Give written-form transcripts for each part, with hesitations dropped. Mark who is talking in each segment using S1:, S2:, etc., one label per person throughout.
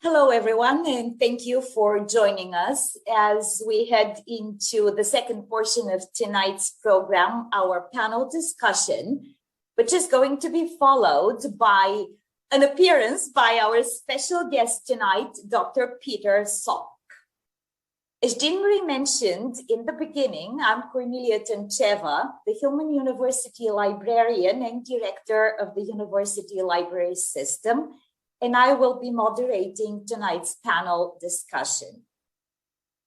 S1: Hello, everyone, and thank you for joining us as we head into the second portion of tonight's program, our panel discussion, which is going to be followed by an appearance by our special guest tonight, Dr. Peter Salk. As Jean-Marie mentioned in the beginning, I'm Kornelia Tancheva, the Hillman University Librarian and Director of the University Library System, and I will be moderating tonight's panel discussion.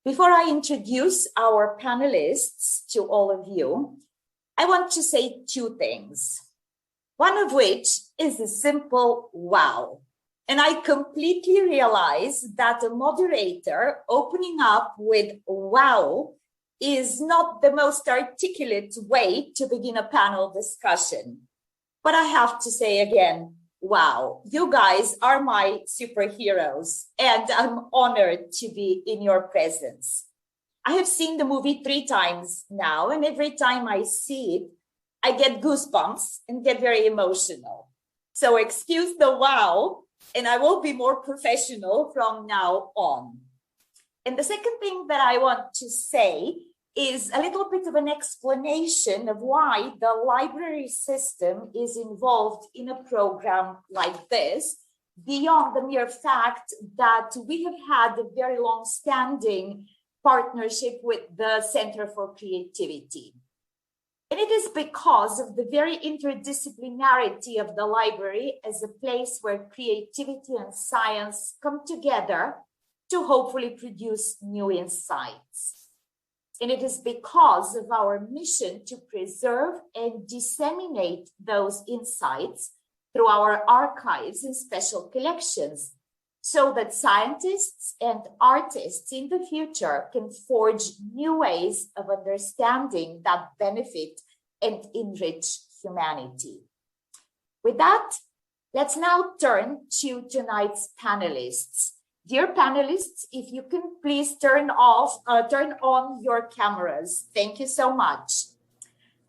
S1: Before I introduce our panelists to all of you, I want to say two things. One of which is a simple wow. And I completely realize that a moderator opening up with wow is not the most articulate way to begin a panel discussion. But I have to say again, wow, you guys are my superheroes, and I'm honored to be in your presence. I have seen the movie 3 times now, and every time I see it, I get goosebumps and get very emotional. So excuse the wow, and I will be more professional from now on. And the second thing that I want to say is a little bit of an explanation of why the library system is involved in a program like this, beyond the mere fact that we have had a very long-standing partnership with the Center for Creativity. And it is because of the very interdisciplinarity of the library as a place where creativity and science come together to hopefully produce new insights. And it is because of our mission to preserve and disseminate those insights through our archives and special collections, so that scientists and artists in the future can forge new ways of understanding that benefit and enrich humanity. With that, let's now turn to tonight's panelists. Dear panelists, if you can please turn on your cameras. Thank you so much.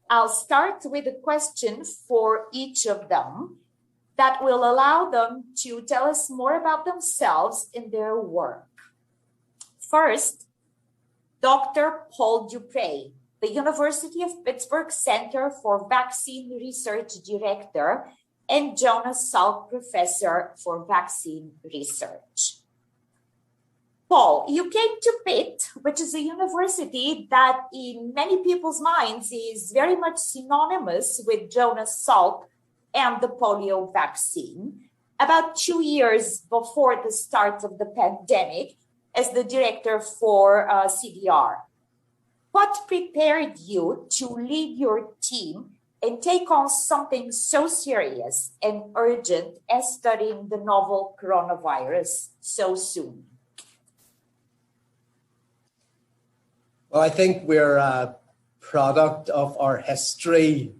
S1: I'll start with a question for each of them that will allow them to tell us more about themselves and their work. First, Dr. Paul Duprex, the University of Pittsburgh Center for Vaccine Research Director and Jonas Salk Professor for Vaccine Research. Paul, you came to Pitt, which is a university that in many people's minds is very much synonymous with Jonas Salk and the polio vaccine, about 2 years before the start of the pandemic as the director for CDR. What prepared you to lead your team and take on something so serious and urgent as studying the novel coronavirus so soon?
S2: Well, I think we're a product of our history,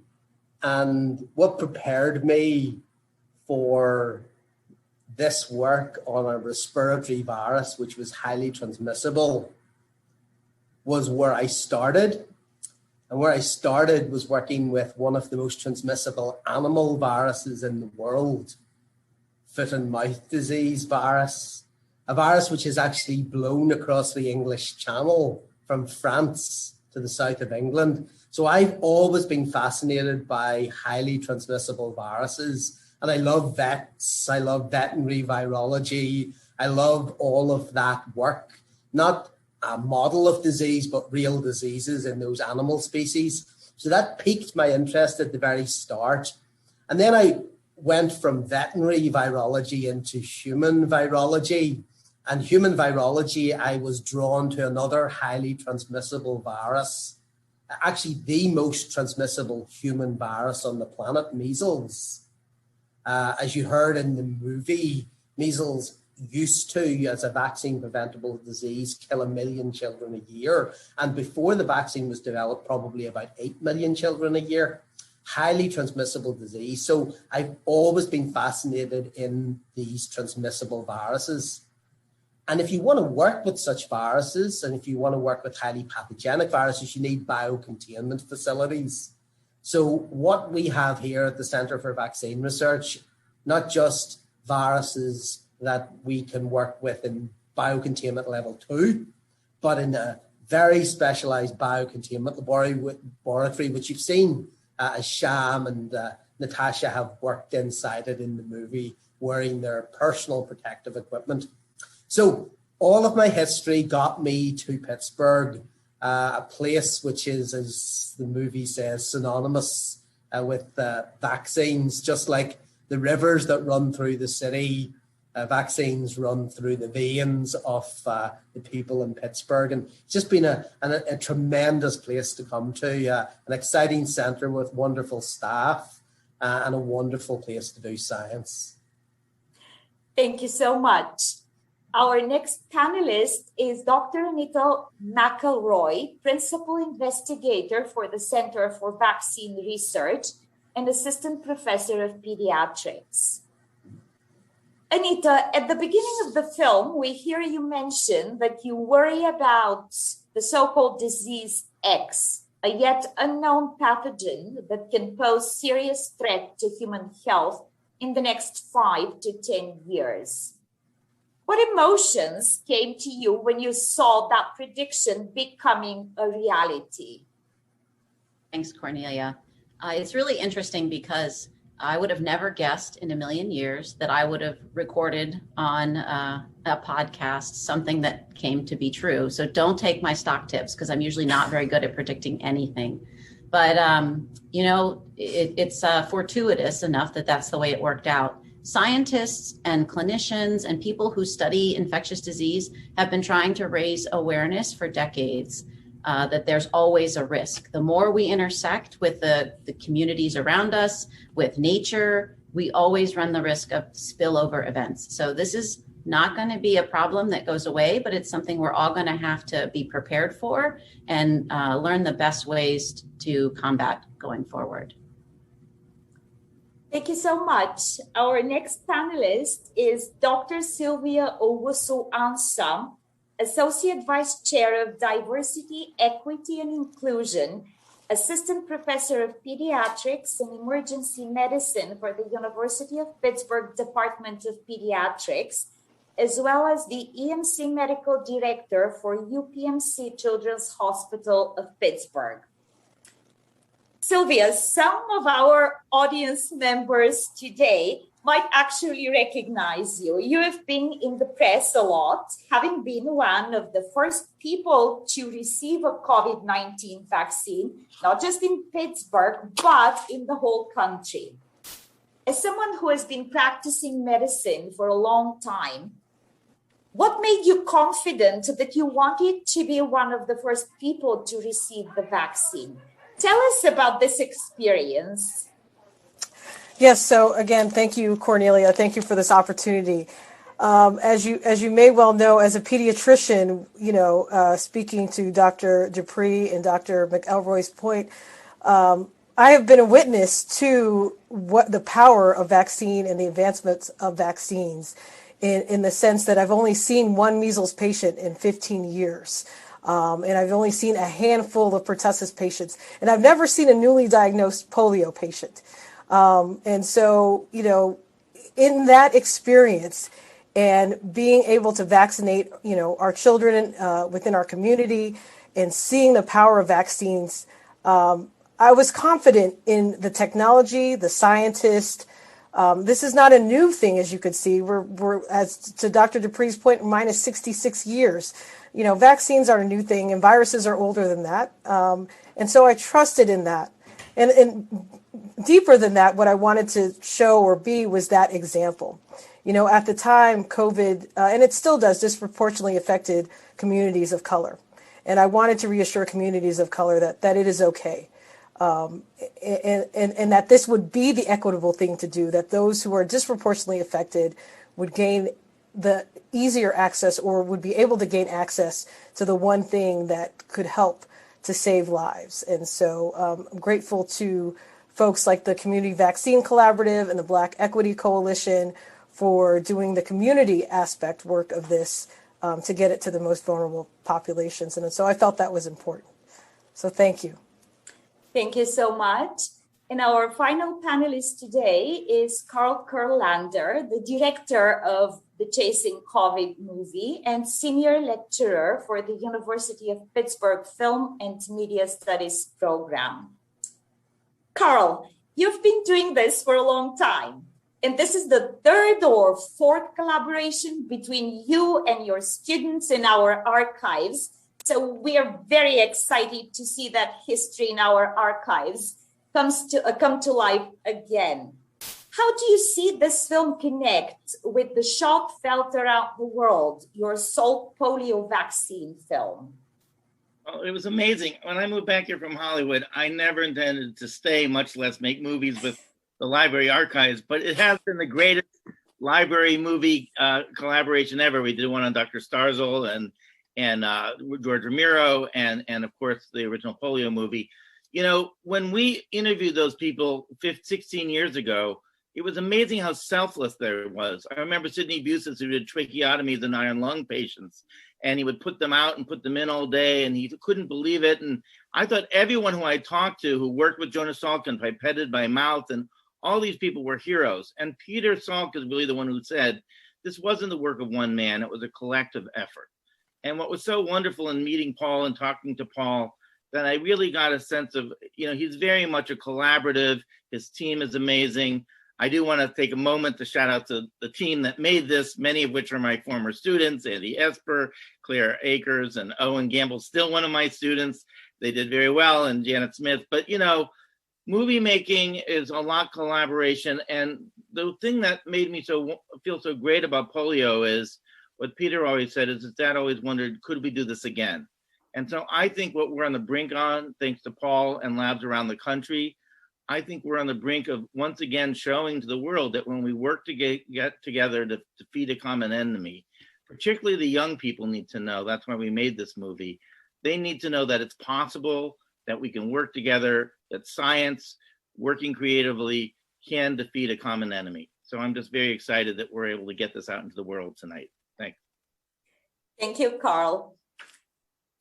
S2: and what prepared me for this work on a respiratory virus, which was highly transmissible, was where I started. And where I started was working with one of the most transmissible animal viruses in the world, foot and mouth disease virus, a virus which has actually blown across the English Channel from France to the south of England. So I've always been fascinated by highly transmissible viruses. And I love vets, I love veterinary virology, I love all of that work. Not a model of disease, but real diseases in those animal species. So that piqued my interest at the very start. And then I went from veterinary virology into human virology. And human virology, I was drawn to another highly transmissible virus, actually the most transmissible human virus on the planet, measles. As you heard in the movie, measles used to, as a vaccine preventable disease, kill 1 million children a year. And before the vaccine was developed, probably about 8 million children a year. Highly transmissible disease. So I've always been fascinated in these transmissible viruses. And if you want to work with such viruses, and if you want to work with highly pathogenic viruses, you need biocontainment facilities. So what we have here at the Center for Vaccine Research, not just viruses that we can work with in biocontainment level 2, but in a very specialized biocontainment laboratory, which you've seen as Sham and Natasha have worked inside it in the movie, wearing their personal protective equipment. So all of my history got me to Pittsburgh, a place which is, as the movie says, synonymous with vaccines, just like the rivers that run through the city. Vaccines run through the veins of the people in Pittsburgh. And it's just been a tremendous place to come to, an exciting centre with wonderful staff and a wonderful place to do science.
S1: Thank you so much. Our next panelist is Dr. Anita McElroy, Principal Investigator for the Center for Vaccine Research and Assistant Professor of Pediatrics. Anita, at the beginning of the film, we hear you mention that you worry about the so-called disease X, a yet unknown pathogen that can pose serious threat to human health in the next 5 to 10 years. What emotions came to you when you saw that prediction becoming a reality?
S3: Thanks, Kornelia. It's really interesting because I would have never guessed in a million years that I would have recorded on a podcast something that came to be true. So don't take my stock tips because I'm usually not very good at predicting anything. But, it's fortuitous enough that that's the way it worked out. Scientists and clinicians and people who study infectious disease have been trying to raise awareness for decades. That there's always a risk. The more we intersect with the communities around us, with nature, we always run the risk of spillover events. So this is not going to be a problem that goes away, but it's something we're all going to have to be prepared for and learn the best ways to combat going forward.
S1: Thank you so much. Our next panelist is Dr. Sylvia Owusu-Ansah, Associate Vice Chair of Diversity, Equity and Inclusion, Assistant Professor of Pediatrics and Emergency Medicine for the University of Pittsburgh Department of Pediatrics, as well as the EMC Medical Director for UPMC Children's Hospital of Pittsburgh. Sylvia, some of our audience members today might actually recognize you. You have been in the press a lot, having been one of the first people to receive a COVID-19 vaccine, not just in Pittsburgh, but in the whole country. As someone who has been practicing medicine for a long time, what made you confident that you wanted to be one of the first people to receive the vaccine? Tell us about this experience.
S4: Yes. So again, thank you, Kornelia. Thank you for this opportunity. As you may well know, as a pediatrician, speaking to Dr. Duprex and Dr. McElroy's point, I have been a witness to what the power of vaccine and the advancements of vaccines in the sense that I've only seen one measles patient in 15 years. And I've only seen a handful of pertussis patients, and I've never seen a newly diagnosed polio patient. And so, in that experience and being able to vaccinate, our children within our community and seeing the power of vaccines, I was confident in the technology, the scientists. This is not a new thing, as you could see. We're as to Dr. Dupre's point, minus 66 years. Vaccines are a new thing and viruses are older than that. And so I trusted in that. And deeper than that, what I wanted to show or be was that example. At the time, COVID, and it still does, disproportionately affected communities of color. And I wanted to reassure communities of color that it is okay. And that this would be the equitable thing to do, that those who are disproportionately affected would gain the easier access or would be able to gain access to the one thing that could help to save lives. And so I'm grateful to folks like the Community Vaccine Collaborative and the Black Equity Coalition for doing the community aspect work of this to get it to the most vulnerable populations. And so I felt that was important. So thank you.
S1: Thank you so much. And our final panelist today is Kerlander, the Director of the Chasing COVID movie and senior lecturer for the University of Pittsburgh Film and Media Studies program. Karl, you've been doing this for a long time, and this is the third or fourth collaboration between you and your students in our archives. So we are very excited to see that history in our archives come to life again. How do you see this film connect with the shock felt around the world, your Salk polio vaccine film?
S5: Well, it was amazing. When I moved back here from Hollywood, I never intended to stay, much less make movies with the library archives, but it has been the greatest library movie collaboration ever. We did one on Dr. Starzl and George Romero and of course the original polio movie. You know, when we interviewed those people 16 years ago, it was amazing how selfless there was. I remember Sidney Busis, who did tracheotomies in iron lung patients, and he would put them out and put them in all day, and he couldn't believe it. And I thought everyone who I talked to who worked with Jonas Salk and pipetted by mouth, and all these people were heroes. And Peter Salk is really the one who said, this wasn't the work of one man, it was a collective effort. And what was so wonderful in meeting Paul and talking to Paul, that I really got a sense of, you know, he's very much a collaborative. His team is amazing. I do want to take a moment to shout out to the team that made this, many of which are my former students, Andy Esper, Claire Akers, and Owen Gamble, still one of my students. They did very well, and Janet Smith. But, you know, movie making is a lot collaboration. And the thing that made me feel so great about polio is what Peter always said is his dad always wondered, could we do this again? And so I think what we're on the brink on, thanks to Paul and labs around the country, I think we're on the brink of once again showing to the world that when we work to get together to defeat a common enemy, particularly the young people need to know, that's why we made this movie, they need to know that it's possible, that we can work together, that science, working creatively, can defeat a common enemy. So I'm just very excited that we're able to get this out into the world tonight. Thanks.
S1: Thank you, Karl.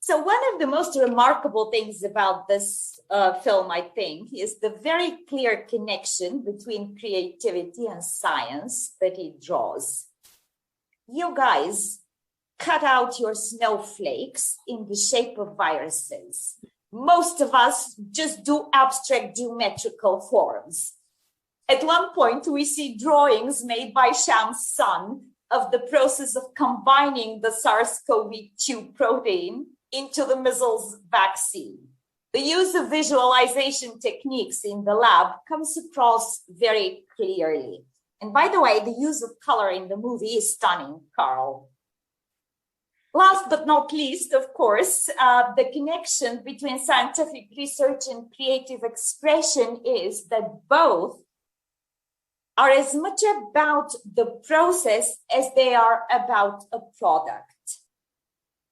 S1: So one of the most remarkable things about this film, I think, is the very clear connection between creativity and science that it draws. You guys cut out your snowflakes in the shape of viruses. Most of us just do abstract geometrical forms. At one point, we see drawings made by Sham's son of the process of combining the SARS-CoV-2 protein into the measles vaccine. The use of visualization techniques in the lab comes across very clearly. And by the way, the use of color in the movie is stunning, Karl. Last but not least, of course, the connection between scientific research and creative expression is that both are as much about the process as they are about a product.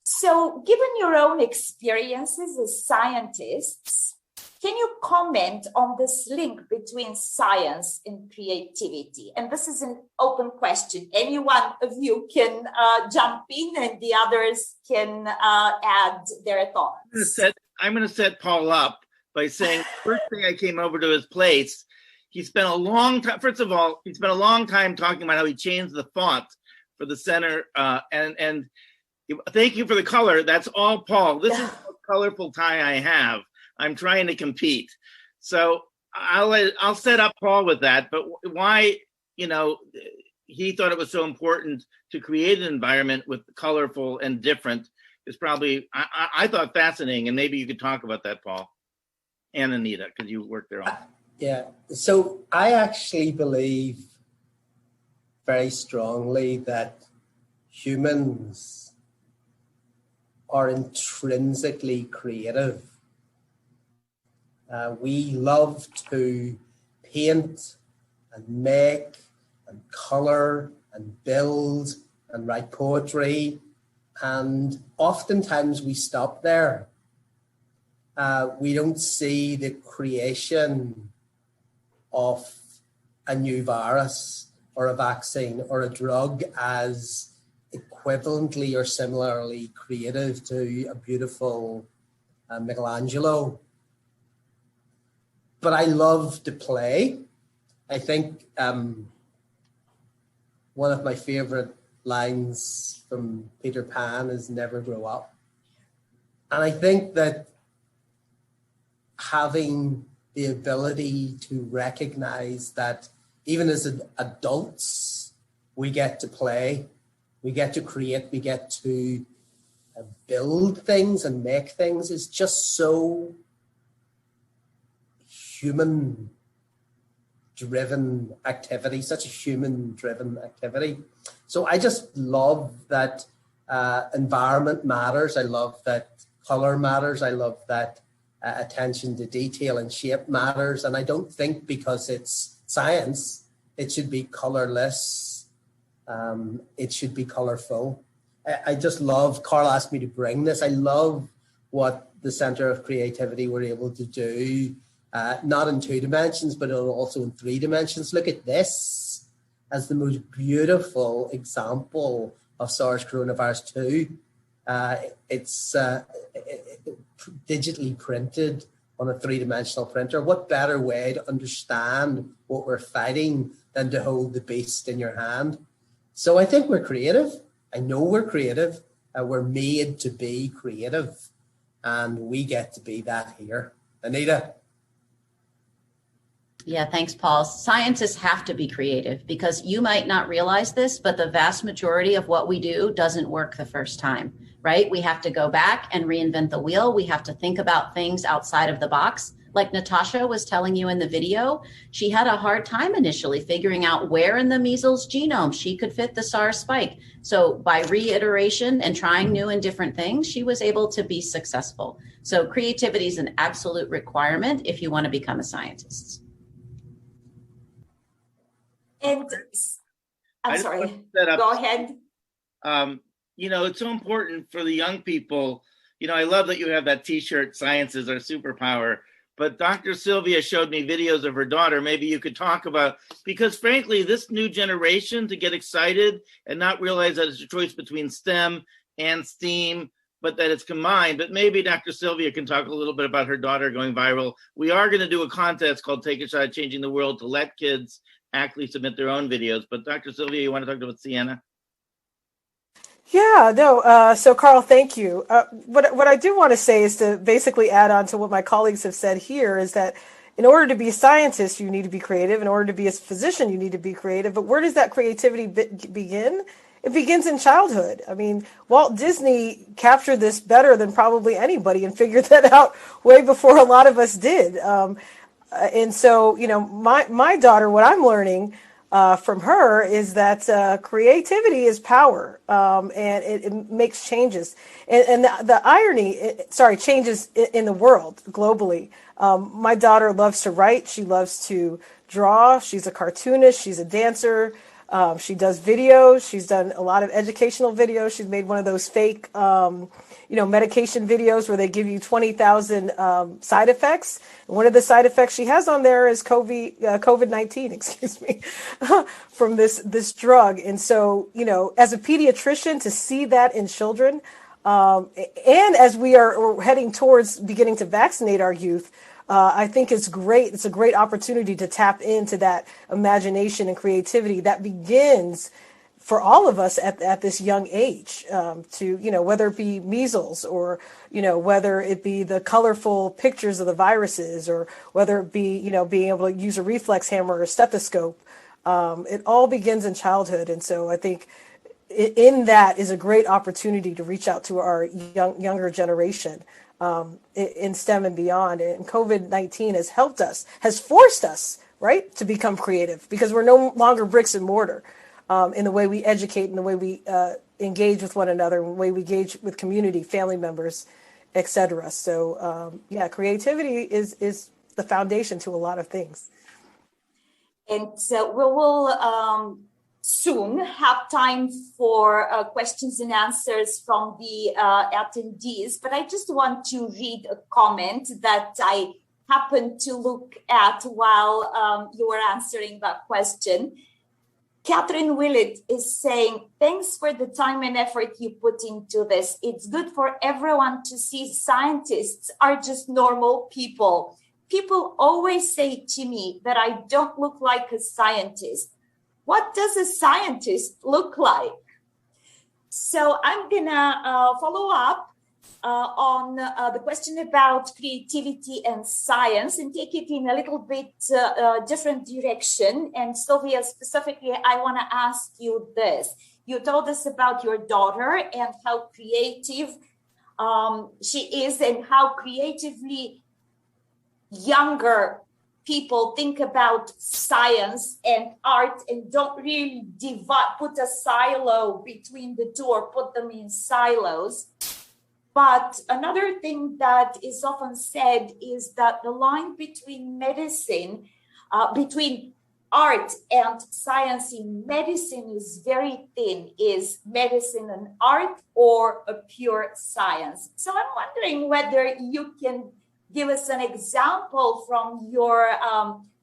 S1: So, given your own experiences as scientists, can you comment on this link between science and creativity? And this is an open question. Any one of you can jump in and the others can add their thoughts.
S5: I'm going to set Paul up by saying, first thing I came over to his place, he spent a long time, first of all, he spent a long time talking about how he changed the font for the center and thank you for the color. That's all Paul. This is the most colorful tie I have. I'm trying to compete. So I'll set up Paul with that. But why, you know, he thought it was so important to create an environment with colorful and different is probably, I thought fascinating. And maybe you could talk about that, Paul and Anita, because you worked there all.
S2: Yeah. So I actually believe very strongly that humans are intrinsically creative. We love to paint and make and color and build and write poetry, and oftentimes we stop there. We don't see the creation of a new virus or a vaccine or a drug as equivalently or similarly creative to a beautiful Michelangelo. But I love to play. I think one of my favorite lines from Peter Pan is never grow up. And I think that having the ability to recognize that even as adults, we get to play, we get to create, we get to build things and make things is just so human-driven activity, such a human-driven activity. So I just love that environment matters. I love that color matters. I love that attention to detail and shape matters. And I don't think because it's science, it should be colorless. It should be colorful. I just love, Carl asked me to bring this. I love what the Center of Creativity were able to do, not in 2 dimensions, but also in 3 dimensions. Look at this as the most beautiful example of SARS coronavirus 2. It's digitally printed on a 3-dimensional printer. What better way to understand what we're fighting than to hold the beast in your hand? So I think we're creative. I know we're creative. We're made to be creative, and we get to be that here. Anita?
S3: Yeah, thanks, Paul. Scientists have to be creative because you might not realize this, but the vast majority of what we do doesn't work the first time, right? We have to go back and reinvent the wheel. We have to think about things outside of the box. Like Natasha was telling you in the video, she had a hard time initially figuring out where in the measles genome she could fit the SARS spike. So by reiteration and trying new and different things, she was able to be successful. So creativity is an absolute requirement if you want to become a scientist.
S1: And I'm sorry, go ahead.
S5: It's so important for the young people. I love that you have that t-shirt, science is our superpower. But Dr. Sylvia showed me videos of her daughter. Maybe you could talk about, because frankly, this new generation to get excited and not realize that it's a choice between STEM and STEAM, but that it's combined. But maybe Dr. Sylvia can talk a little bit about her daughter going viral. We are going to do a contest called Take a Shot at Changing the World to let kids actually submit their own videos. But Dr. Sylvia, you want to talk about Sienna?
S4: Yeah, no. So Carl, thank you. What I do want to say is to basically add on to what my colleagues have said here is that in order to be a scientist, you need to be creative. In order to be a physician, you need to be creative. But where does that creativity begin? It begins in childhood. I mean, Walt Disney captured this better than probably anybody and figured that out way before a lot of us did. And so, my daughter, what I'm learning from her is that creativity is power, and it makes changes. And the irony, changes in the world globally. My daughter loves to write. She loves to draw. She's a cartoonist. She's a dancer. She does videos. She's done a lot of educational videos. She's made one of those fake, medication videos where they give you 20,000 side effects. And one of the side effects she has on there is COVID-19, from this drug. And so, as a pediatrician, to see that in children, and as we're heading towards beginning to vaccinate our youth, I think it's great. It's a great opportunity to tap into that imagination and creativity that begins for all of us at this young age, to, whether it be measles or, whether it be the colorful pictures of the viruses or whether it be, being able to use a reflex hammer or a stethoscope. It all begins in childhood. And so I think in that is a great opportunity to reach out to our younger generation. In STEM and beyond. And COVID-19 has forced us, right, to become creative because we're no longer bricks and mortar in the way we educate, in the way we engage with one another, in the way we engage with community, family members, etc. So, creativity is the foundation to a lot of things.
S1: And so we will soon have time for questions and answers from the attendees, but I just want to read a comment that I happened to look at while you were answering that question. Catherine Willett is saying, thanks for the time and effort you put into this. It's good for everyone to see scientists are just normal people. People always say to me that I don't look like a scientist. What does a scientist look like? So I'm gonna follow up on the question about creativity and science and take it in a little bit different direction. And Sylvia, specifically, I want to ask you this. You told us about your daughter and how creative she is and how creatively younger people think about science and art and don't really put a silo between the two or put them in silos. But another thing that is often said is that the line between medicine, between art and science in medicine is very thin. Is medicine an art or a pure science? So I'm wondering whether you can give us an example from your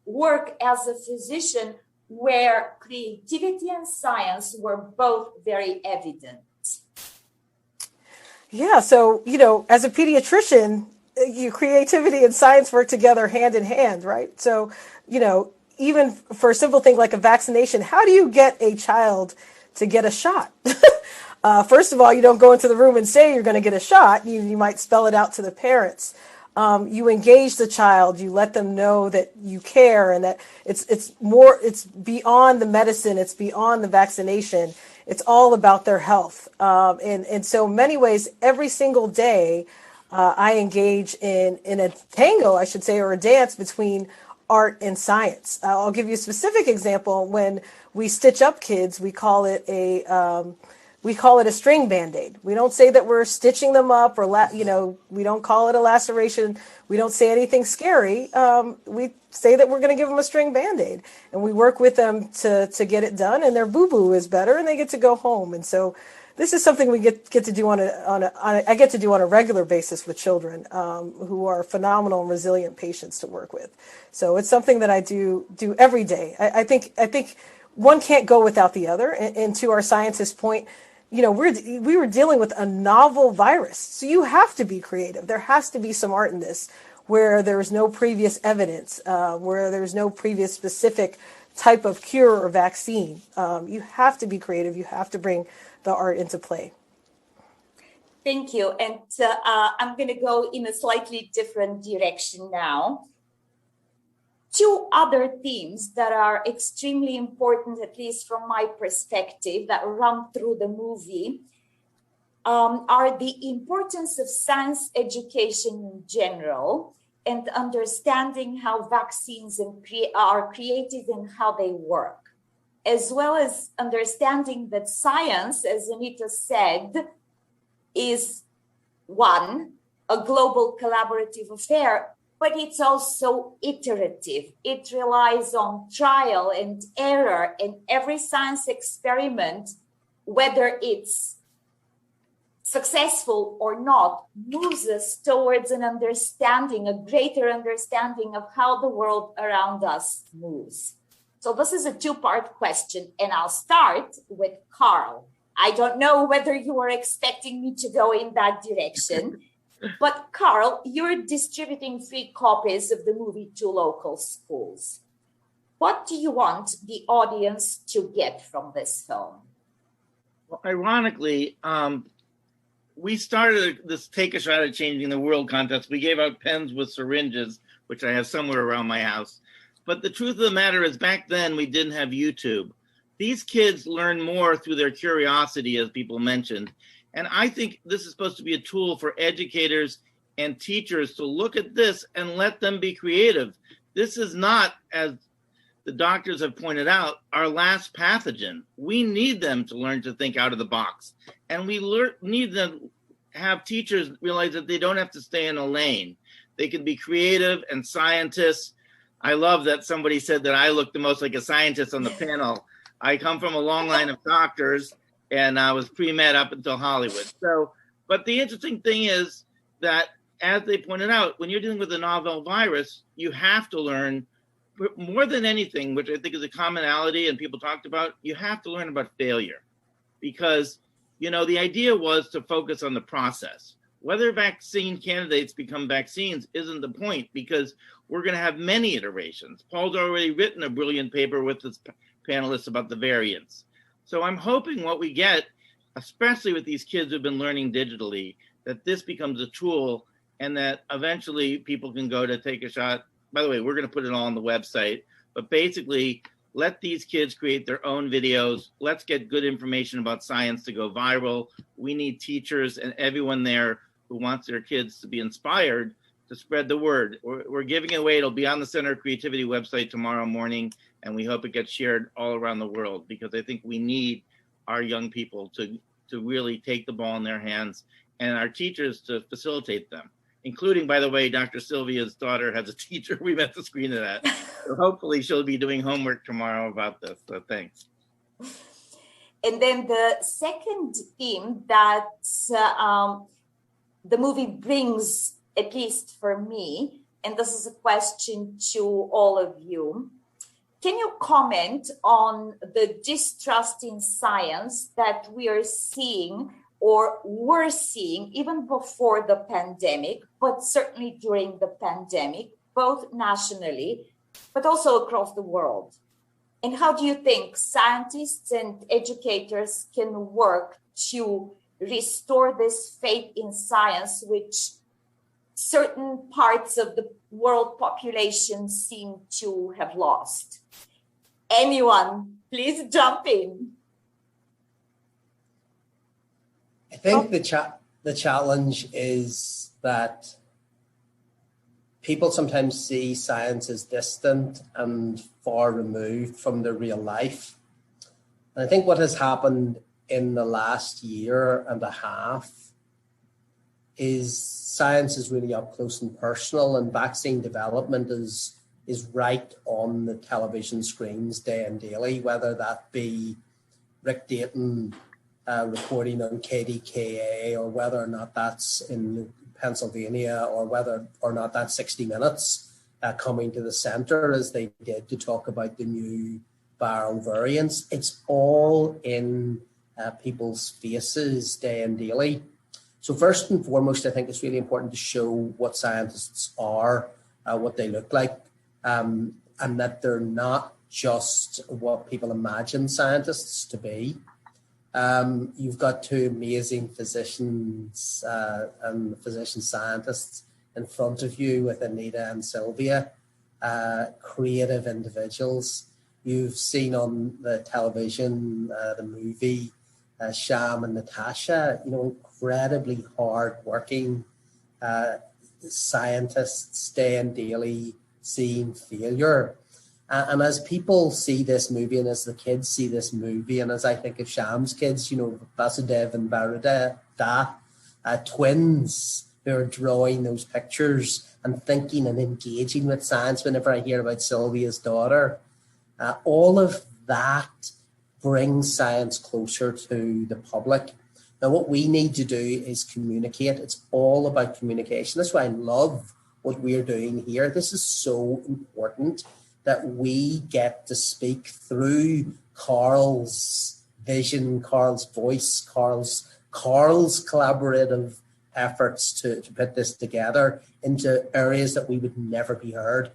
S1: work as a physician where creativity and science were both very evident.
S4: Yeah, so, as a pediatrician, creativity and science work together hand in hand, right? So, even for a simple thing like a vaccination, how do you get a child to get a shot? First of all, you don't go into the room and say you're going to get a shot. You might spell it out to the parents. You engage the child, you let them know that you care and that it's beyond the medicine, it's beyond the vaccination. It's all about their health. And so in many ways, every single day, I engage in a tango, I should say, or a dance between art and science. I'll give you a specific example. When we stitch up kids, we call it a string Band-Aid. We don't say that we're stitching them up or, we don't call it a laceration. We don't say anything scary. We say that we're going to give them a string Band-Aid, and we work with them to get it done, and their boo-boo is better and they get to go home. And so this is something we get to do I get to do on a regular basis with children who are phenomenal and resilient patients to work with. So it's something that I do every day. I think one can't go without the other. And to our scientist's point, we were dealing with a novel virus. So you have to be creative. There has to be some art in this where there's no previous evidence, where there's no previous specific type of cure or vaccine. You have to be creative. You have to bring the art into play.
S1: Thank you. And I'm going to go in a slightly different direction now. Two other themes that are extremely important, at least from my perspective, that run through the movie are the importance of science education in general and understanding how vaccines are created and how they work, as well as understanding that science, as Anita said, is a global collaborative affair, but it's also iterative. It relies on trial and error, and every science experiment, whether it's successful or not, moves us towards an understanding, a greater understanding of how the world around us moves. So this is a two-part question, and I'll start with Carl. I don't know whether you were expecting me to go in that direction, but Carl, you're distributing free copies of the movie to local schools. What do you want the audience to get from this film?
S5: Well, ironically, we started this Take a Shot at Changing the World contest. We gave out pens with syringes, which I have somewhere around my house. But the truth of the matter is back then we didn't have YouTube. These kids learn more through their curiosity, as people mentioned. And I think this is supposed to be a tool for educators and teachers to look at this and let them be creative. This is not, as the doctors have pointed out, our last pathogen. We need them to learn to think out of the box. And we need them to have teachers realize that they don't have to stay in a lane. They can be creative and scientists. I love that somebody said that I look the most like a scientist on the panel. I come from a long line of doctors, and I was pre-med up until Hollywood. So, but the interesting thing is that, as they pointed out, when you're dealing with a novel virus, you have to learn more than anything, which I think is a commonality and people talked about, you have to learn about failure. Because, the idea was to focus on the process. Whether vaccine candidates become vaccines isn't the point, because we're going to have many iterations. Paul's already written a brilliant paper with his panelists about the variants. So I'm hoping what we get especially with these kids who've been learning digitally, that this becomes a tool and that eventually people can go to take a shot. By the way, we're going to put it all on the website, but basically let these kids create their own videos. Let's get good information about science to go viral. We need teachers and everyone there who wants their kids to be inspired to spread the word. We're giving it away. It'll be on the Center of Creativity website tomorrow morning, and we hope it gets shared all around the world, because I think we need our young people to really take the ball in their hands, and our teachers to facilitate them, including, by the way, Dr. Sylvia's daughter has a teacher. We met the screen of that. So hopefully she'll be doing homework tomorrow about this. So thanks.
S1: And then the second theme that the movie brings, at least for me, and this is a question to all of you. Can you comment on the distrust in science that we are seeing or were seeing even before the pandemic, but certainly during the pandemic, both nationally, but also across the world? And how do you think scientists and educators can work to restore this faith in science, which certain parts of the world population seem to have lost? Anyone, please jump in.
S2: I think the challenge is that people sometimes see science as distant and far removed from their real life. And I think what has happened in the last year and a half is science is really up close and personal, and vaccine development is right on the television screens day and daily, whether that be Rick Dayton reporting on KDKA, or whether or not that's in Pennsylvania, or whether or not that's 60 Minutes coming to the center as they did to talk about the new viral variants. It's all in people's faces day and daily. So first and foremost, I think it's really important to show what scientists are, what they look like, and that they're not just what people imagine scientists to be. You've got two amazing physicians and physician scientists in front of you with Anita and Sylvia, creative individuals. You've seen on the television, the movie, Sham and Natasha, incredibly hard-working scientists, day and daily, seeing failure. And as people see this movie, and as the kids see this movie, and as I think of Sham's kids, Vasudev and Varada, twins who are drawing those pictures and thinking and engaging with science whenever I hear about Sylvia's daughter, all of that brings science closer to the public. Now, what we need to do is communicate. It's all about communication. That's why I love what we're doing here. This is so important that we get to speak through Carl's vision, Carl's voice, Carl's collaborative efforts to put this together into areas that we would never be heard.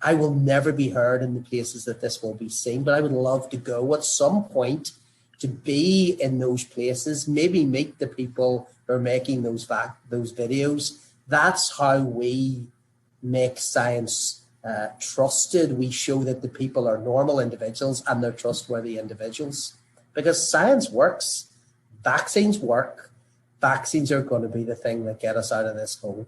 S2: I will never be heard in the places that this will be seen, but I would love to go at some point to be in those places, maybe meet the people who are making those videos. That's how we make science trusted. We show that the people are normal individuals and they're trustworthy individuals, because science works. Vaccines work. Vaccines are going to be the thing that get us out of this hole.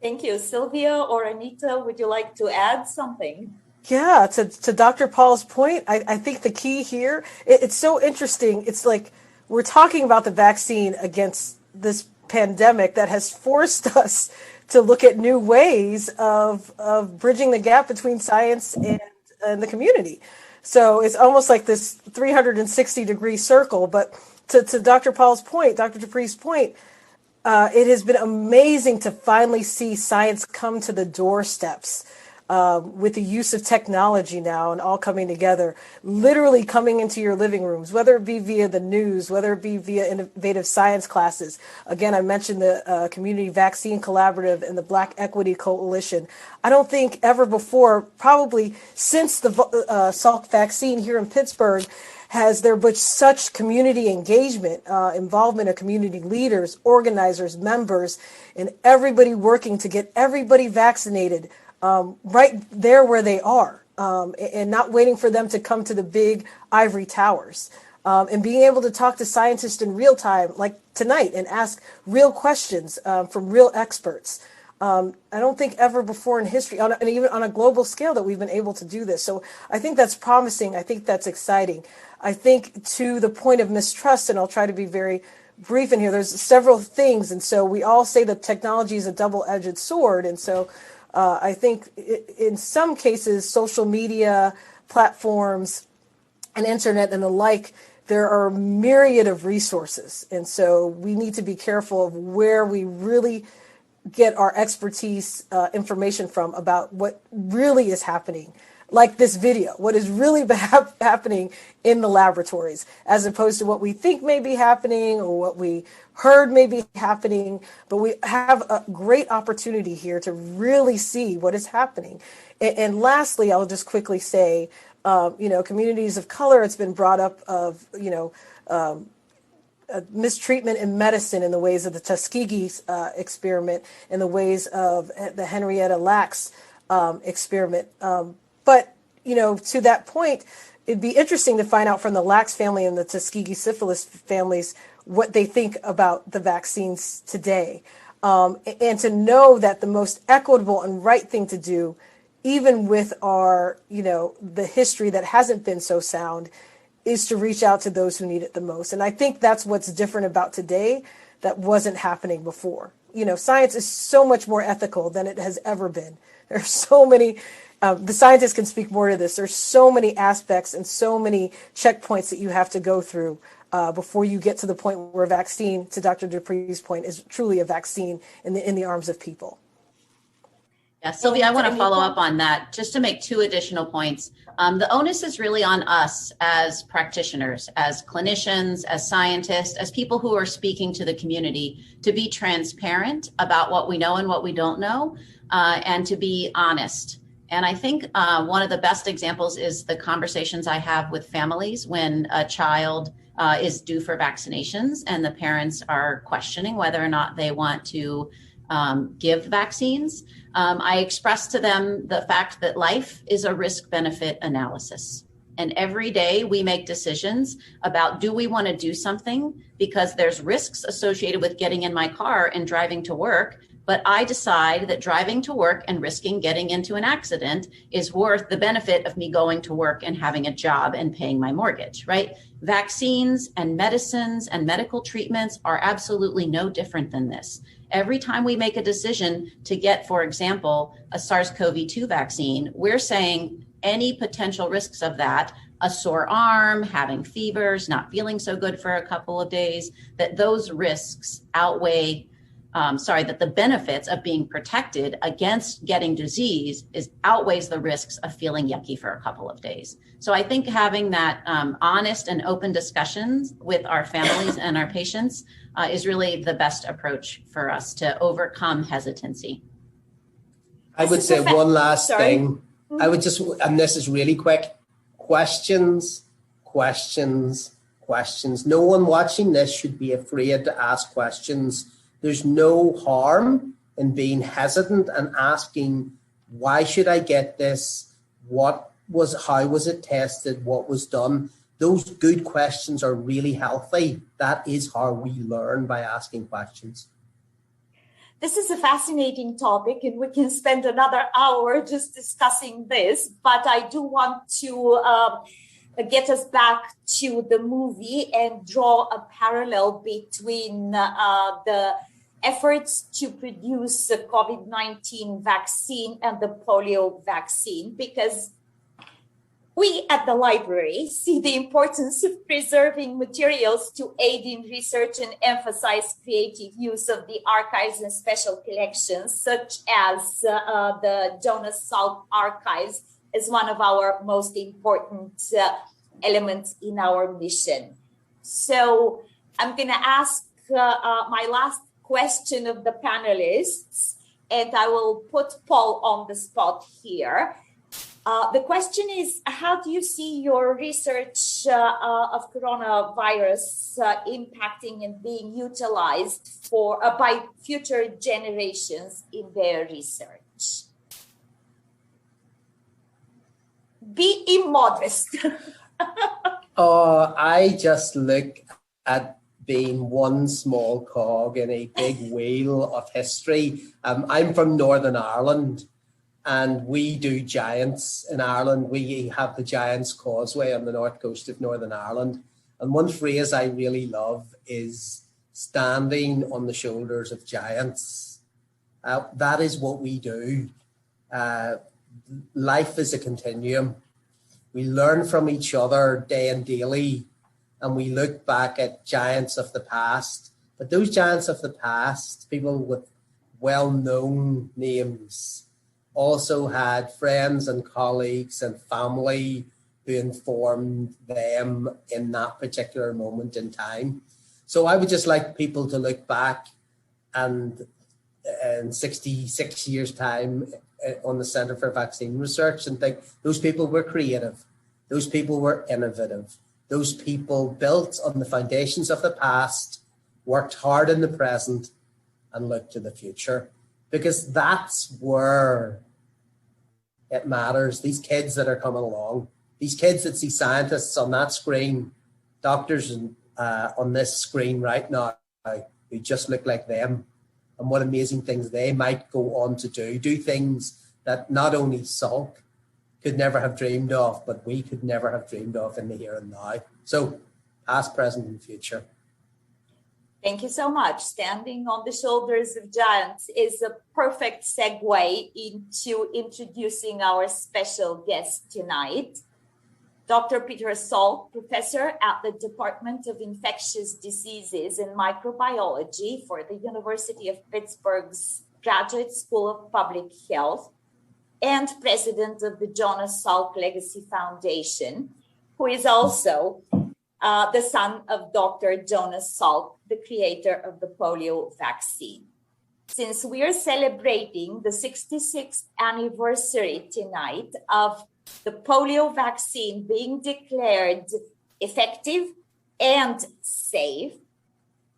S1: Thank you. Sylvia or Anita, would you like to add something?
S4: Yeah, to Dr. Paul's point, I think the key here, it's so interesting. It's like we're talking about the vaccine against this pandemic that has forced us to look at new ways of bridging the gap between science and the community. So it's almost like this 360-degree circle. But to Dr. Paul's point, Dr. Dupre's point, it has been amazing to finally see science come to the doorsteps with the use of technology now and all coming together, literally coming into your living rooms, whether it be via the news, whether it be via innovative science classes. Again, I mentioned the Community Vaccine Collaborative and the Black Equity Coalition. I don't think ever before, probably since the Salk vaccine here in Pittsburgh, has there been such community engagement, involvement of community leaders, organizers, members, and everybody working to get everybody vaccinated right there where they are, and not waiting for them to come to the big ivory towers, and being able to talk to scientists in real time, like tonight, and ask real questions from real experts. I don't think ever before in history, and even on a global scale, that we've been able to do this. So I think that's promising. I think that's exciting. I think to the point of mistrust, and I'll try to be very brief in here, there's several things. And so we all say that technology is a double-edged sword. And so I think in some cases, social media platforms and internet and the like, there are a myriad of resources. And so we need to be careful of where we really get our expertise information from about what really is happening, like this video, what is really happening in the laboratories, as opposed to what we think may be happening or what we heard may be happening. But we have a great opportunity here to really see what is happening. And lastly, I'll just quickly say, communities of color, it's been brought up of, mistreatment in medicine in the ways of the Tuskegee experiment, in the ways of the Henrietta Lacks experiment. But, to that point, it'd be interesting to find out from the Lacks family and the Tuskegee syphilis families what they think about the vaccines today. And to know that the most equitable and right thing to do, even with our, the history that hasn't been so sound, is to reach out to those who need it the most. And I think that's what's different about today that wasn't happening before. Science is so much more ethical than it has ever been. There's so many, the scientists can speak more to this. There's so many aspects and so many checkpoints that you have to go through before you get to the point where a vaccine, to Dr. Dupre's point, is truly a vaccine in the arms of people.
S3: Yeah, Sylvia, I want to follow up on that just to make two additional points. The onus is really on us as practitioners, as clinicians, as scientists, as people who are speaking to the community, to be transparent about what we know and what we don't know, and to be honest. And I think one of the best examples is the conversations I have with families when a child is due for vaccinations and the parents are questioning whether or not they want to give vaccines. I express to them the fact that life is a risk-benefit analysis. And every day we make decisions about, do we want to do something because there's risks associated with getting in my car and driving to work, but I decide that driving to work and risking getting into an accident is worth the benefit of me going to work and having a job and paying my mortgage, right? Vaccines and medicines and medical treatments are absolutely no different than this. Every time we make a decision to get, for example, a SARS-CoV-2 vaccine, we're saying any potential risks of that, a sore arm, having fevers, not feeling so good for a couple of days, that those risks outweigh, that the benefits of being protected against getting disease outweighs the risks of feeling yucky for a couple of days. So I think having that honest and open discussions with our families and our patients is really the best approach for us to overcome hesitancy.
S2: I would say one last thing. I would just, and this is really quick, questions. No one watching this should be afraid to ask questions. There's no harm in being hesitant and asking, why should I get this? How was it tested? What was done? Those good questions are really healthy. That is how we learn, by asking questions.
S1: This is a fascinating topic, and we can spend another hour just discussing this. But I do want to get us back to the movie and draw a parallel between the efforts to produce the COVID-19 vaccine and the polio vaccine, because We at the library see the importance of preserving materials to aid in research and emphasize creative use of the archives and special collections, such as the Jonas Salk archives, as one of our most important elements in our mission. So I'm going to ask my last question of the panelists, and I will put Paul on the spot here. The question is, how do you see your research of coronavirus impacting and being utilized by future generations in their research? Be immodest.
S2: I just look at being one small cog in a big wheel of history. I'm from Northern Ireland, and we do giants in Ireland. We have the Giants Causeway on the north coast of Northern Ireland. And one phrase I really love is standing on the shoulders of giants. That is what we do. Life is a continuum. We learn from each other day and daily, and we look back at giants of the past. But those giants of the past, people with well-known names, also had friends and colleagues and family who informed them in that particular moment in time. So I would just like people to look back and in 66 years' time on the Centre for Vaccine Research and think those people were creative, those people were innovative, those people built on the foundations of the past, worked hard in the present, and looked to the future. Because that's where it matters. These kids that are coming along, these kids that see scientists on that screen, doctors on this screen right now, who just look like them, and what amazing things they might go on to do things that not only Salk could never have dreamed of, but we could never have dreamed of in the here and now. So past, present, and future.
S1: Thank you so much. Standing on the shoulders of giants is a perfect segue into introducing our special guest tonight. Dr. Peter Salk, professor at the Department of Infectious Diseases and Microbiology for the University of Pittsburgh's Graduate School of Public Health, and president of the Jonas Salk Legacy Foundation, who is also the son of Dr. Jonas Salk, the creator of the polio vaccine. Since we are celebrating the 66th anniversary tonight of the polio vaccine being declared effective and safe,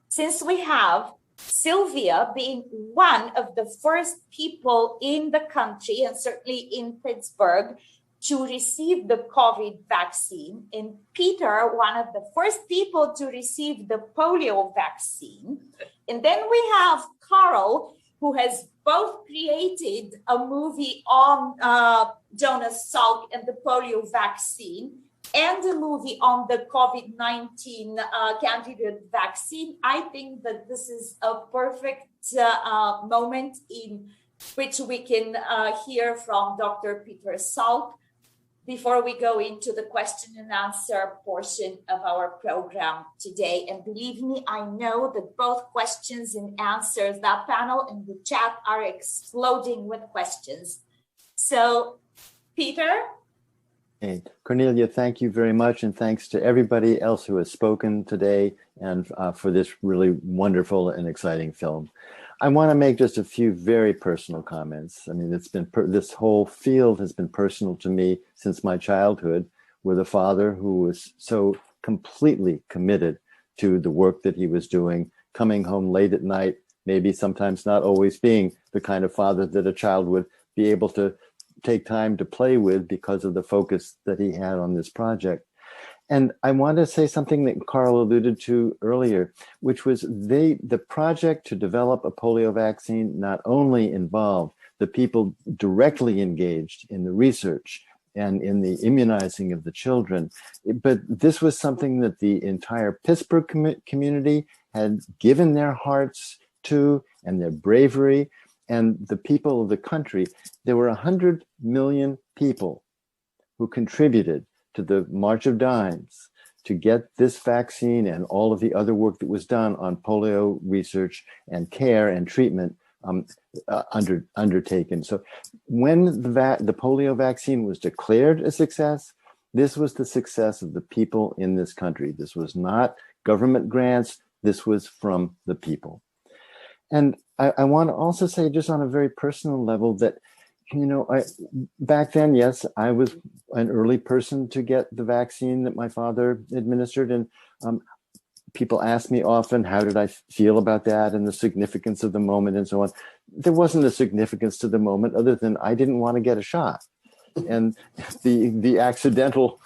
S1: since we have Sylvia being one of the first people in the country, and certainly in Pittsburgh, to receive the COVID vaccine, and Peter, one of the first people to receive the polio vaccine. And then we have Carl, who has both created a movie on Jonas Salk and the polio vaccine, and a movie on the COVID-19 candidate vaccine. I think that this is a perfect moment in which we can hear from Dr. Peter Salk before we go into the question and answer portion of our program today. And believe me, I know that both questions and answers, that panel and the chat are exploding with questions. So, Peter?
S6: Hey, Kornelia, thank you very much. And thanks to everybody else who has spoken today and for this really wonderful and exciting film. I want to make just a few very personal comments. I mean, it's been this whole field has been personal to me since my childhood, with a father who was so completely committed to the work that he was doing, coming home late at night, maybe sometimes not always being the kind of father that a child would be able to take time to play with because of the focus that he had on this project. And I want to say something that Carl alluded to earlier, which was the project to develop a polio vaccine not only involved the people directly engaged in the research and in the immunizing of the children, but this was something that the entire Pittsburgh community had given their hearts to and their bravery, and the people of the country. There were 100 million people who contributed to the March of Dimes to get this vaccine and all of the other work that was done on polio research and care and treatment undertaken. So when the polio vaccine was declared a success, this was the success of the people in this country. This was not government grants. This was from the people. And I want to also say, just on a very personal level, that, back then, yes, I was an early person to get the vaccine that my father administered. And people ask me often, how did I feel about that and the significance of the moment and so on. There wasn't a significance to the moment other than I didn't want to get a shot. And the accidental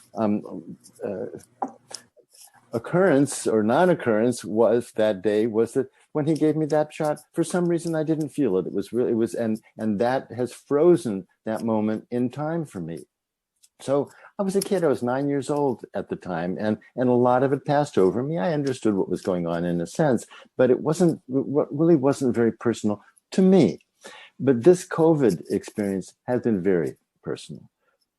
S6: occurrence or non-occurrence was that when he gave me that shot, for some reason I didn't feel it. And that has frozen that moment in time for me. So I was a kid. I was 9 years old at the time, and a lot of it passed over me. I understood what was going on in a sense, but it really wasn't very personal to me. But this COVID experience has been very personal.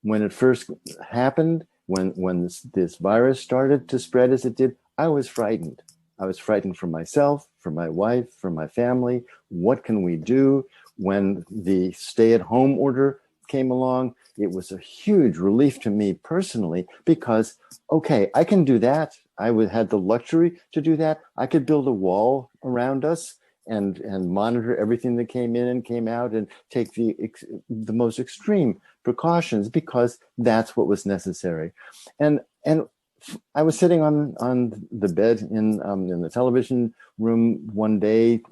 S6: When it first happened, when this virus started to spread as it did, I was frightened. I was frightened for myself, for my wife, for my family. What can we do? When the stay-at-home order came along, it was a huge relief to me personally because, okay, I can do that. I had the luxury to do that. I could build a wall around us and monitor everything that came in and came out and take the most extreme precautions because that's what was necessary. And I was sitting on the bed in the television room one day,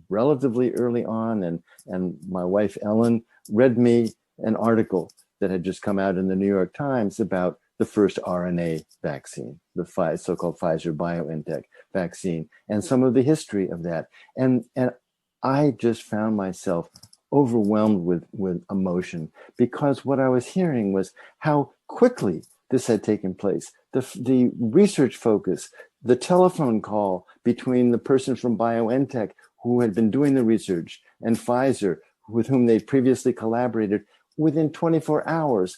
S6: relatively early on, and my wife Ellen read me an article that had just come out in the New York Times about the first RNA vaccine, the so-called Pfizer-BioNTech vaccine, and some of the history of that. And I just found myself overwhelmed with emotion because what I was hearing was how quickly this had taken place. The research focus, the telephone call between the person from BioNTech who had been doing the research and Pfizer, with whom they previously collaborated, within 24 hours,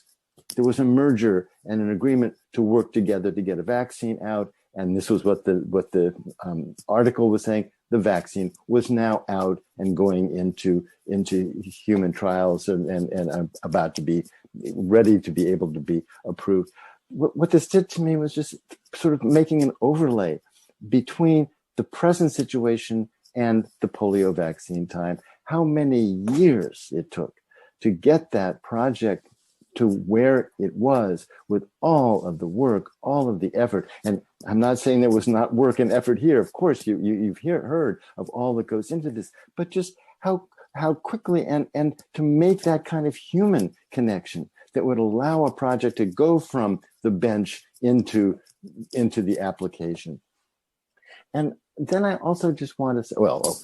S6: there was a merger and an agreement to work together to get a vaccine out. And this was what the article was saying. The vaccine was now out and going into human trials and about to be ready to be able to be approved. What this did to me was just sort of making an overlay between the present situation and the polio vaccine time, how many years it took to get that project to where it was with all of the work, all of the effort. And I'm not saying there was not work and effort here. Of course, you've heard of all that goes into this, but just how quickly and to make that kind of human connection that would allow a project to go from the bench into the application. And then I also just want to say,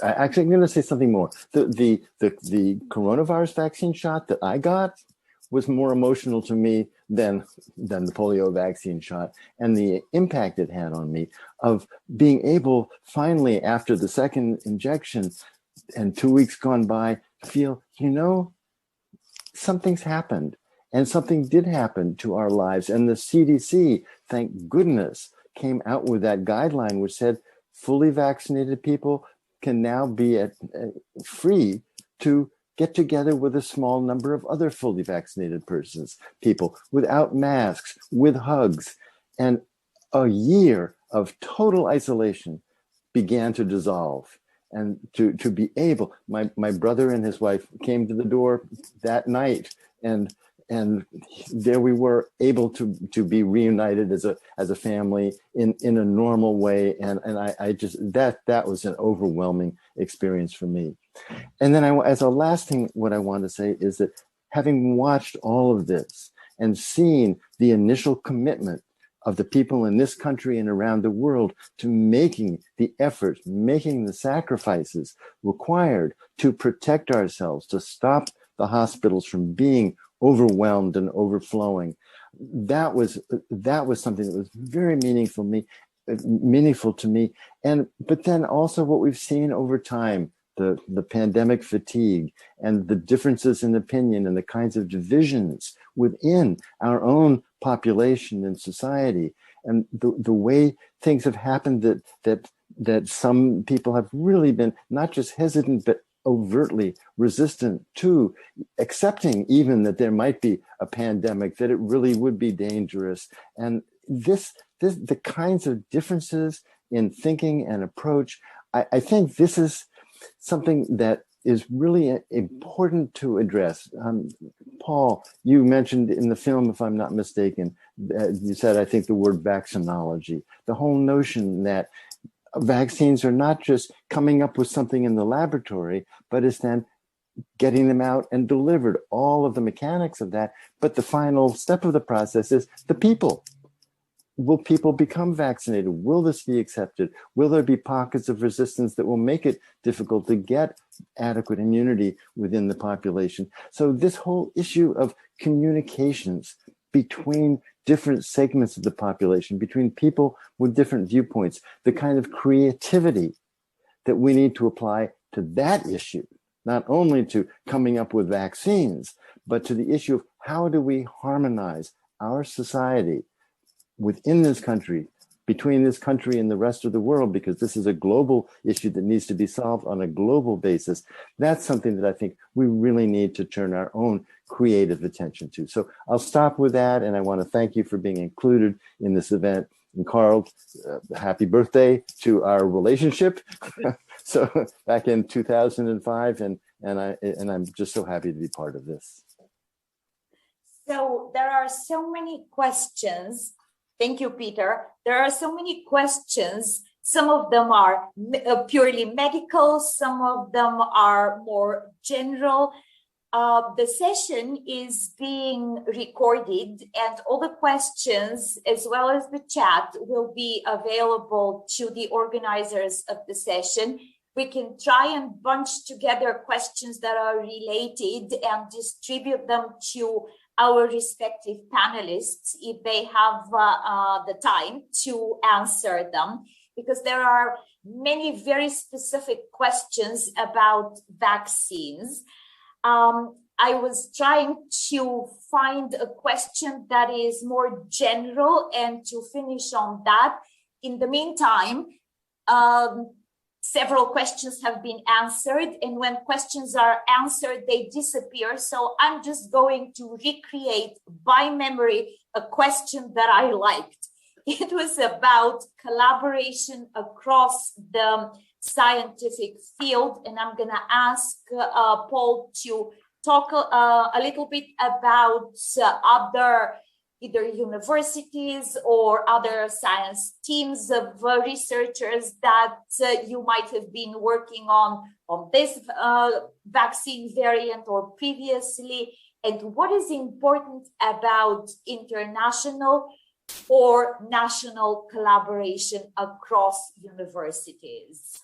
S6: I'm going to say something more. The coronavirus vaccine shot that I got was more emotional to me than the polio vaccine shot, and the impact it had on me of being able finally, after the second injection and 2 weeks gone by, feel, something's happened. And something did happen to our lives. And the CDC, thank goodness, came out with that guideline which said fully vaccinated people can now be free to get together with a small number of other fully vaccinated people without masks, with hugs. And a year of total isolation began to dissolve. And to be able, my brother and his wife came to the door that night, and there we were, able to be reunited as a family in a normal way. And I just, that was an overwhelming experience for me. And then as a last thing, what I want to say is that having watched all of this and seen the initial commitment of the people in this country and around the world to making the efforts, making the sacrifices required to protect ourselves, to stop the hospitals from being overwhelmed and overflowing. That was something that was very meaningful to me. But then also what we've seen over time, the pandemic fatigue and the differences in opinion and the kinds of divisions within our own population and society, and the way things have happened that some people have really been not just hesitant, but overtly resistant to accepting even that there might be a pandemic, that it really would be dangerous. And the kinds of differences in thinking and approach, I think this is something that is really important to address. Paul, you mentioned in the film, if I'm not mistaken, you said, I think, the word vaccinology, the whole notion that vaccines are not just coming up with something in the laboratory, but it's then getting them out and delivered, all of the mechanics of that. But the final step of the process is the people. Will people become vaccinated? Will this be accepted? Will there be pockets of resistance that will make it difficult to get adequate immunity within the population? So this whole issue of communications between different segments of the population, between people with different viewpoints, the kind of creativity that we need to apply to that issue, not only to coming up with vaccines, but to the issue of how do we harmonize our society within this country, between this country and the rest of the world, because this is a global issue that needs to be solved on a global basis. That's something that I think we really need to turn our own creative attention to. So I'll stop with that, and I want to thank you for being included in this event. And Carl, happy birthday to our relationship. So back in 2005, and I'm just so happy to be part of this.
S1: So there are so many questions. Thank you, Peter. There are so many questions. Some of them are purely medical. Some of them are more general. The session is being recorded, and all the questions, as well as the chat, will be available to the organizers of the session. We can try and bunch together questions that are related and distribute them to our respective panelists if they have the time to answer them, because there are many very specific questions about vaccines. I was trying to find a question that is more general and to finish on that. In the meantime, several questions have been answered, and when questions are answered, they disappear. So I'm just going to recreate by memory a question that I liked. It was about collaboration across the scientific field, and I'm going to ask Paul to talk a little bit about other either universities or other science teams of researchers that you might have been working on this vaccine variant or previously, and what is important about international or national collaboration across universities.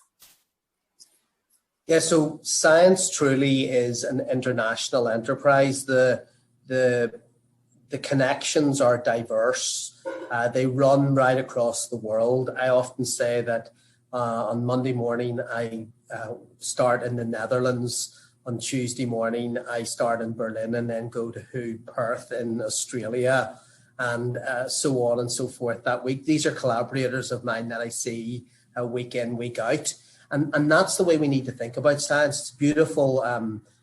S2: Yeah, so science truly is an international enterprise. The connections are diverse. They run right across the world. I often say that on Monday morning, I start in the Netherlands. On Tuesday morning, I start in Berlin and then go to Perth in Australia, and so on and so forth that week. These are collaborators of mine that I see week in, week out. And that's the way we need to think about science. It's a beautiful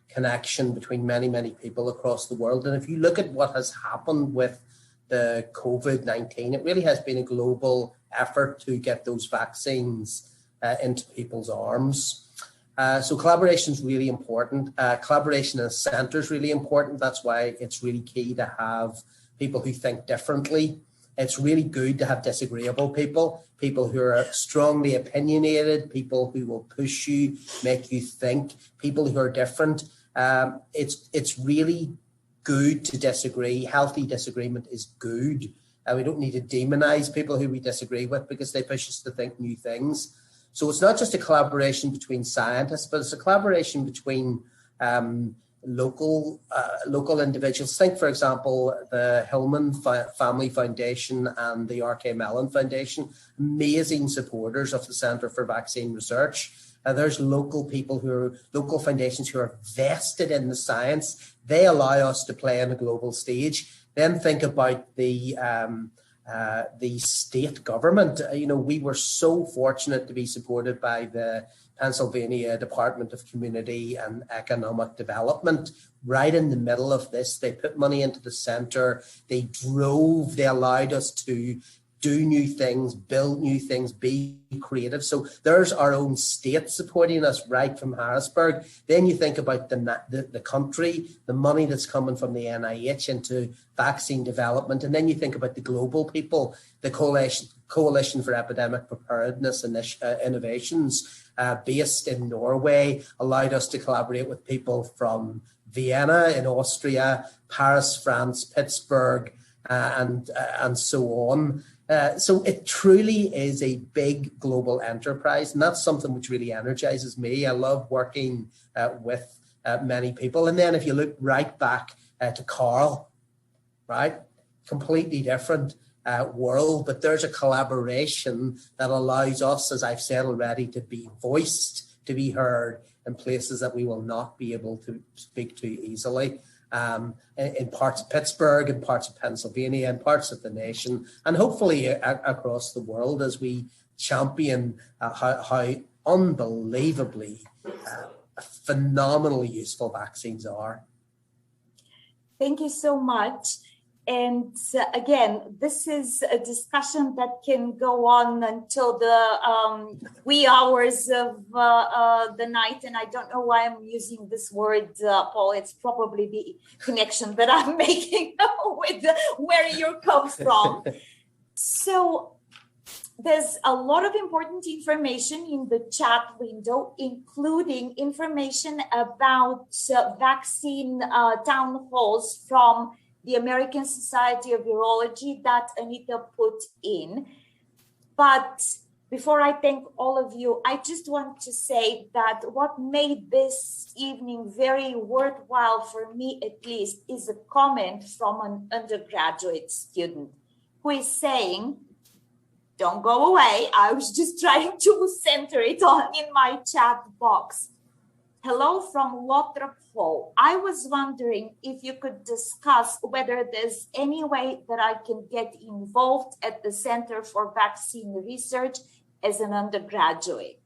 S2: connection between many, many people across the world. And if you look at what has happened with the COVID-19, it really has been a global effort to get those vaccines into people's arms. So collaboration is really important. Collaboration in a centre is really important. That's why it's really key to have people who think differently. It's really good to have disagreeable people who are strongly opinionated, people who will push you, make you think, people who are different. It's really good to disagree. Healthy disagreement is good. We don't need to demonize people who we disagree with because they push us to think new things. So it's not just a collaboration between scientists, but it's a collaboration between local individuals. Think, for example, the Hillman Family Foundation and the R.K. Mellon Foundation, amazing supporters of the Centre for Vaccine Research. There's local foundations who are vested in the science. They allow us to play on a global stage. Then think about the state government. We were so fortunate to be supported by the Pennsylvania Department of Community and Economic Development. Right in the middle of this, they put money into the center. They allowed us to do new things, build new things, be creative. So there's our own state supporting us right from Harrisburg. Then you think about the country, the money that's coming from the NIH into vaccine development. And then you think about the global people, the Coalition for Epidemic Preparedness Innovations, based in Norway, allowed us to collaborate with people from Vienna in Austria, Paris, France, Pittsburgh, and so on. So it truly is a big global enterprise, and that's something which really energizes me. I love working with many people. And then if you look right back to Carl, right, completely different world, but there's a collaboration that allows us, as I've said already, to be voiced, to be heard in places that we will not be able to speak to easily. In parts of Pittsburgh, in parts of Pennsylvania, in parts of the nation, and hopefully across the world as we champion how unbelievably phenomenally useful vaccines are.
S1: Thank you so much. And again, this is a discussion that can go on until the wee hours of the night. And I don't know why I'm using this word, Paul. It's probably the connection that I'm making with where you come from. So there's a lot of important information in the chat window, including information about vaccine town halls from the American Society of Virology that Anita put in. But before I thank all of you, I just want to say that what made this evening very worthwhile for me, at least, is a comment from an undergraduate student who is saying, don't go away. I was just trying to center it in my chat box. Hello from Lothrop Hall. I was wondering if you could discuss whether there's any way that I can get involved at the Center for Vaccine Research as an undergraduate.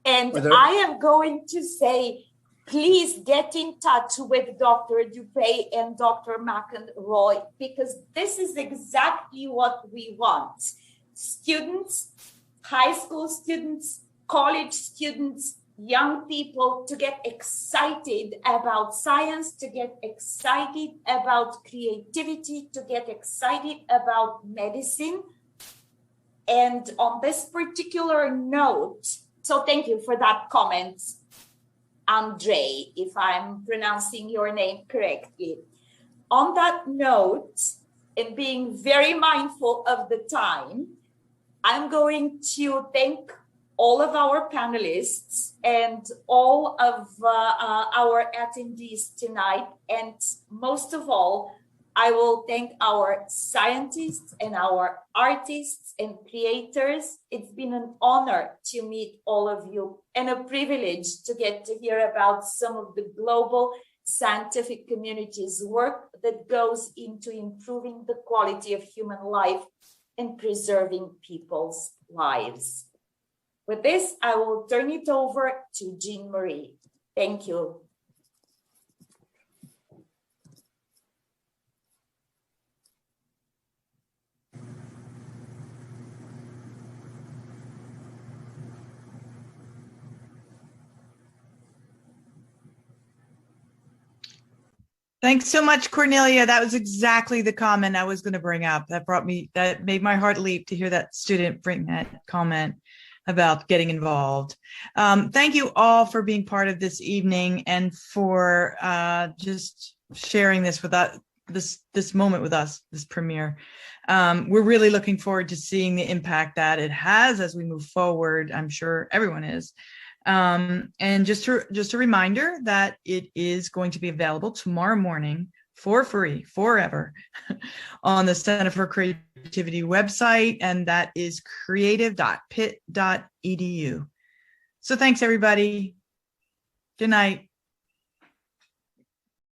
S1: And I am going to say, please get in touch with Dr. Duprex and Dr. McElroy, because this is exactly what we want. Students, high school students, college students, young people to get excited about science, to get excited about creativity, to get excited about medicine. And on this particular note, so thank you for that comment, Andre, if I'm pronouncing your name correctly. On that note, and being very mindful of the time, I'm going to thank all of our panelists and all of our attendees tonight. And most of all, I will thank our scientists and our artists and creators. It's been an honor to meet all of you and a privilege to get to hear about some of the global scientific community's work that goes into improving the quality of human life and preserving people's lives. With this, I will turn it over to Jean Marie. Thank you.
S7: Thanks so much, Kornelia. That was exactly the comment I was going to bring up. That made my heart leap to hear that student bring that comment about getting involved. Thank you all for being part of this evening and for just sharing this with us, this moment with us, this premiere. We're really looking forward to seeing the impact that it has as we move forward. I'm sure everyone is. And just a reminder that it is going to be available tomorrow morning for free, forever, on the Center for Creativity website, and that is creative.pitt.edu. So thanks, everybody. Good night.